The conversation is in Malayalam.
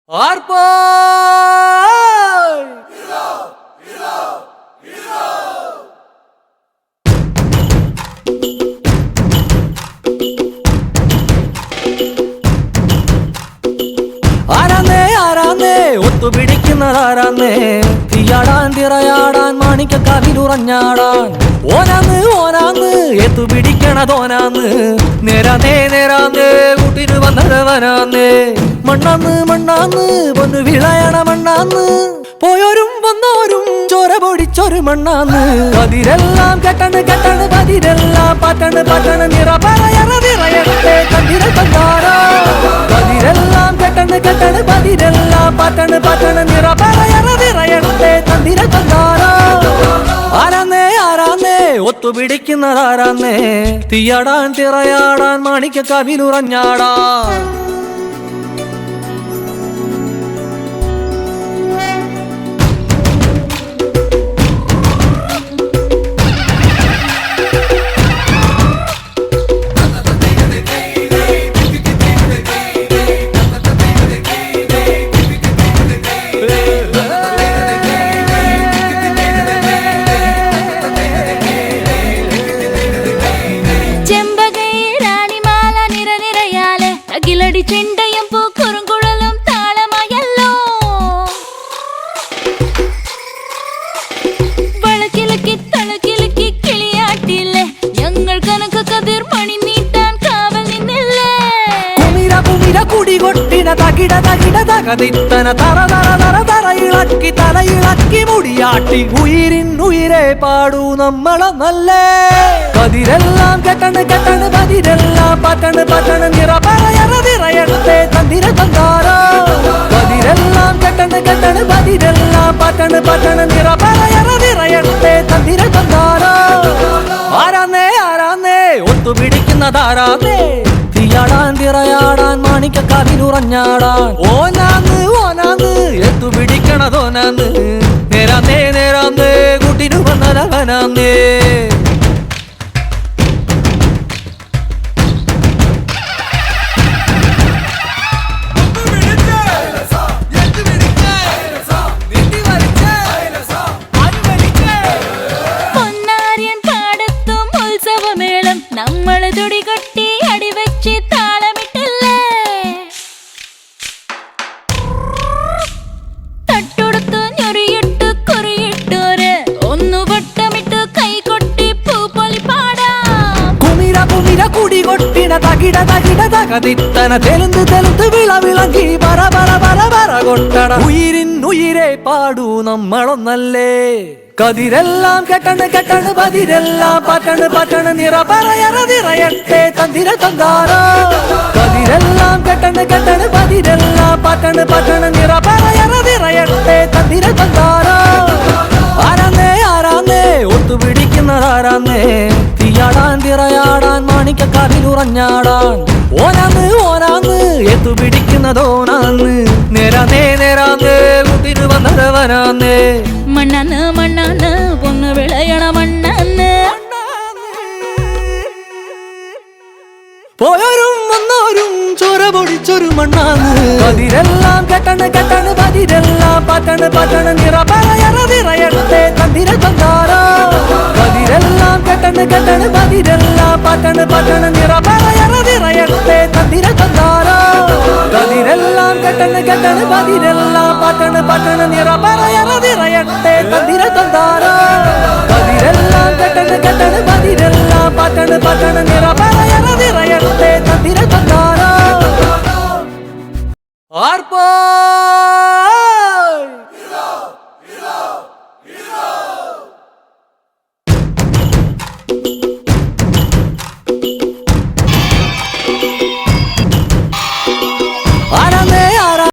ആർപ്പാ ആരാന്നേ ആരാന്നേ ഒത്തുപിടിക്കുന്നതാരാന്നേ തീയാടാൻ തിറയാടാൻ മാണിക്കക്കാവിലുറഞ്ഞാടാൻ ഓനാന്ന് ഓനാന്ന് എത്തുപിടിക്കണതോനാന്ന് നേരാന്നേ നേരാന്നേ കൂട്ടിന് വന്നതവനാന്നേ മണ്ണാന്ന് മണ്ണാന്ന് പൊന്നു വിളയണ മണ്ണാന്ന് പോയോരും വന്നോരും ചോര പൊടിച്ചൊരു മണ്ണാന്ന് പതിരെല്ലാം കെട്ടണ് കെട്ടണ് പതിരെല്ലാം പട്ടണ് പട്ടണ് നിറ പറയറ നിറയട്ടെ കണ്ടിര കണ്ടാരോ പതിരെല്ലാം കെട്ടണ് കെട്ടണ് പതിരെല്ലാം പട്ടണ് പട്ടണ് നിറ പറയറ നിറയട്ടെ കണ്ടിര കണ്ടാരോ ആരാന്നേ ആരാന്നേ ഒത്തുപിടിക്കുന്നതാരാന്നേ തീയാടാൻ തിറയാടാൻ മാണിക്കക്കാവിലുറഞ്ഞാടാൻ ചെണ്ടയും പൂക്കുറുങ്കുഴലും താളമായല്ലോ വളക്കിലക്കി തളക്കിലക്കി കിളിയാട്ടില്ലേ ഞങ്ങൾ കനക കതിർ മണി നീട്ടാൻ കാവൽ നിന്നില്ലേ കുമിര കുമിര കുടി കൊട്ടിന തകിട തകിട തകതിത്തന തറ തറ തറ തറ ഇളക്കി തല ഇളക്കി മുടിയാട്ടി ഉയിരിൻ ഉയിരെ പാടൂ നമ്മളൊന്നല്ലേ പതിരെല്ലാം കെട്ടണ് കെട്ടണ് പതിരെല്ലാം പട്ടണ് പട്ടണ് നിറ പറയറ നിറയട്ടെ തന്തിര തന്താരോ പതിരെല്ലാം കെട്ടണ് കെട്ടണ് പതിരെല്ലാം പട്ടണ് പട്ടണ് നിറ പറയറ നിറയട്ടെ തന്തിര തന്താരോ ആരാന്നേ ആരാന്നേ ഒത്തുപിടിക്കുന്നതാരാന്നേ തീയാടാൻ തിറയാടാൻ മാണിക്കക്കാവിലുറഞ്ഞാടാൻ ഓനാന്ന് ഓനാന്ന് എത്തുപിടിക്കണതോനാന്ന് നേരാന്നേ നേരാന്നേ കൂട്ടിനു വന്നലവനാന്നേ നമ്മള് തുടികൊട്ടി അടിവെച്ച് താളമിട്ടില്ലേ തട്ടുടുത്ത് ഞൊറിയിട്ട് കുറിയിട്ടോര് ഒന്നു വട്ടമിട്ട് കൈകൊട്ടി പൂപ്പൊലി പാടാം കുമിര കുമിര കുടി കൊട്ടിന തകിട തകിട തകതിത്തന തെലുന്ത് തെലുന്ത് വിള വിളങ്ങി പറ പറ പറ പറ കൊട്ടട ഉയിരിൻ ഉയിരെ പാടൂ നമ്മളൊന്നല്ലേ കതിരെല്ലാം കെട്ടണ് കെട്ടണ് പതിരെല്ലാം പട്ടണ് പട്ടണ് നിറ പറയറ നിറയട്ടെ തന്തിര തന്താരോ കതിരെല്ലാം കെട്ടണ് കെട്ടണ് പതിരെല്ലാം പട്ടണ് പട്ടണ് നിറ പറയറ നിറയട്ടെ തന്തിര തന്താരോ ആരാന്നേ ആരാന്നേ ഒത്തുപിടിക്കുന്നതാരാന്നേ തീയാടാൻ തിറയാടാൻ മാണിക്കക്കാവിലുറഞ്ഞാടാൻ ഓനാന്ന് ഓനാന്ന് എത്തുപിടിക്കുന്നതോനാന്ന് നേരാന്നേ നേരാന്നേ കൂട്ടിന് വന്നതവനാന്നേ മണ്ണാന്ന് മണ്ണാന്ന് പൊന്നു വിളയണ മണ്ണാന്ന് പോയോരും വന്നോരും ചോര പൊടിച്ചൊരു മണ്ണാന്ന് പതിരെല്ലാം കെട്ടണ് കെട്ടണ് പതിരെല്ലാം പട്ടണ് പട്ടണ് നിറ പറയറ നിറയട്ടെ തന്തിര തന്താരോ പതിരെല്ലാം കെട്ടണ് കെട്ടണ് പതിരെല്ലാം പട്ടണ് പട്ടണ് നിറ പറയറ നിറയട്ടെ തന്തിര തന്താരോ പതിരെല്ലാം കെട്ടണ് കെട്ടണ് പതിരെല്ലാം പട്ടണ് പട്ടണ് നിറ പറയറ നിറയട്ടെ തന്തിര തന്താരോ പതിരെല്ലാം കെട്ടണ് കെട്ടണ് പതിരെല്ലാം പട്ടണ് പട്ടണ് നിറ പറയറ നിറയട്ടെ തന്തിര തന്താരോ ആർപ്പാ